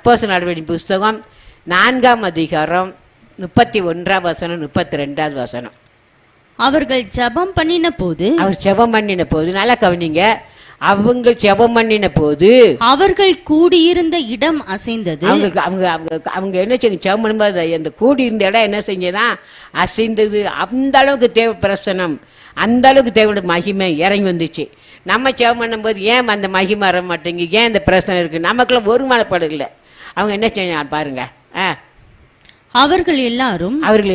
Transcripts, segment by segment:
அப்போஸ்தலர் நடவடிக்கையின் புஸ்தகம் 4ஆம் அதிகாரம் 31ஆம் வசனம் 32ஆவது வசனம். அவர்கள் ஜெபம் பண்ணின போது, அவர் ஜெபம் பண்ணின போது, நல்லா கவனிங்க, அவங்க ஜெபம் பண்ணின போது அவர்கள் கூடியிருந்த இடம் அசைந்தது. அவங்க அவங்க அவங்க அவங்க என்ன செய்ய ஜெபம் பண்ணும்போது அந்த கூடி இருந்த இடம் என்ன செஞ்சதான் அசைந்தது. அந்த அளவுக்கு தேவ பிரசனம், அந்த அளவுக்கு தேவையோட மகிமை இறங்கி வந்துச்சு. நம்ம ஜெபம் பண்ணும்போது ஏன் அந்த மகிமை வர மாட்டேங்குது, ஏன் இந்த பிரச்சனை இருக்கு, நமக்குள்ள ஒரு மனப்பாடு இல்லை. அவங்க என்ன செஞ்சாங்க பாருங்க. அவர்கள்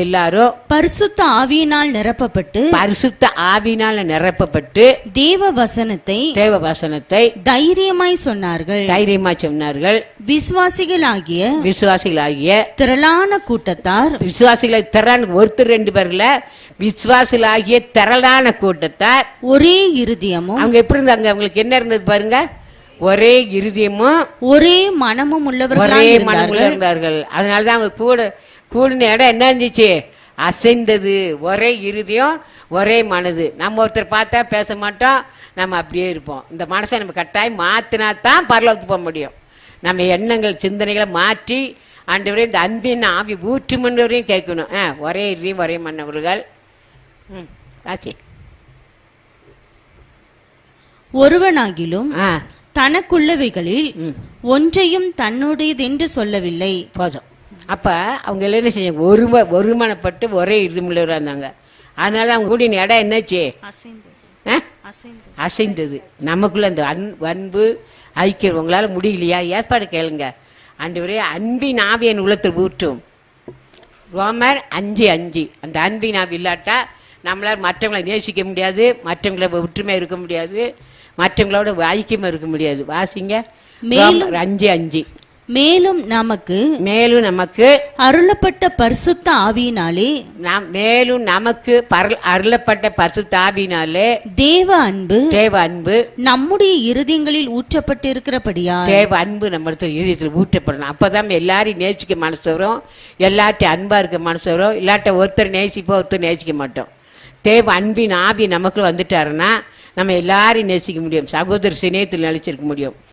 எல்லாரும் பரிசுத்த ஆவியினால் நிரப்பப்பட்டு தேவ வசனத்தை தைரியமாய் சொன்னார்கள். விசுவாசிகளாகிய திரளான கூட்டத்தார், ஒருத்தர் ரெண்டு பேர்ல விசுவாசிகளாகிய திரளான கூட்டத்தார் ஒரே இருதயமும். அவங்க எப்படி இருந்தாங்க, அவங்களுக்கு என்ன இருந்தது பாருங்க, ஒரே இருதயமும் ஒரே மனமும் இருந்தார்கள். அதனாலதான் அவங்க கூடின இடம் என்ன இருந்துச்சு, அசைந்தது. ஒரே இருதயம் ஒரே மனது. நம்ம ஒருத்தர் பார்த்தா பேச மாட்டோம், நம்ம அப்படியே இருப்போம். இந்த மனசை நம்ம கட்டாயம் மாத்தினா தான் பரலோகத்துக்கு போக முடியும். நம்ம எண்ணங்கள் சிந்தனைகளை மாற்றி ஆண்டவரே இந்த அன்பின் ஆவி ஊற்றுமன்றவரையும் கேட்கணும். ஒரே இருதயம் ஒரே மன்னவர்கள். ஆச்சு. ஒருவனாகிலும் தனக்குள்ளவைகளில் ஒன்றையும் தன்னுடையதென்று சொல்லவில்லை. போதும். அப்ப அவங்க என்ன செஞ்சாங்க, ஒருமனப்பட்டு ஒரே இருதயமுள்ளவராக இருந்தாங்க. அதனால அவங்க கூடிய இடம் என்னாச்சு, அசைந்தது. நமக்குள்ள அந்த அன்பு ஐக்கியம் உங்களால முடியலையா, ஏற்பாடு கேளுங்க. ஆண்டவரே அன்பின் ஆவி என் உள்ளத்தில் ஊற்றும். ரோமர் 5:5. அந்த அன்பின் ஆவி இல்லாட்டா நம்மளால் மற்றவங்களை நேசிக்க முடியாது, மற்றவங்களை ஒற்றுமை இருக்க முடியாது, மற்றவங்களோட ஐக்கியமா இருக்க முடியாது. வாசிங்க 5:5. மேலும் நமக்கு அருளப்பட்ட பரிசுத்த ஆவியினாலே தேவ அன்பு நம்முடைய இருதயங்களில் ஊற்றப்பட்டிருக்கிறபடியால், தேவ அன்பு நம்ம இருதயத்தில் ஊற்றப்படணும். அப்பதான் எல்லாரையும் நேசிக்க மனசு வரும், எல்லார்ட்டையும் அன்பா இருக்க மனசு வரும். இல்லாட்ட ஒருத்தர் நேசிப்போம், ஒருத்தர் நேசிக்க மாட்டோம். தேவ அன்பின் ஆவி நமக்குள்ள வந்துட்டாருன்னா நம்ம எல்லாரையும் நேசிக்க முடியும், சகோதர சிநேகத்தில் நிலைச்சிருக்க முடியும்.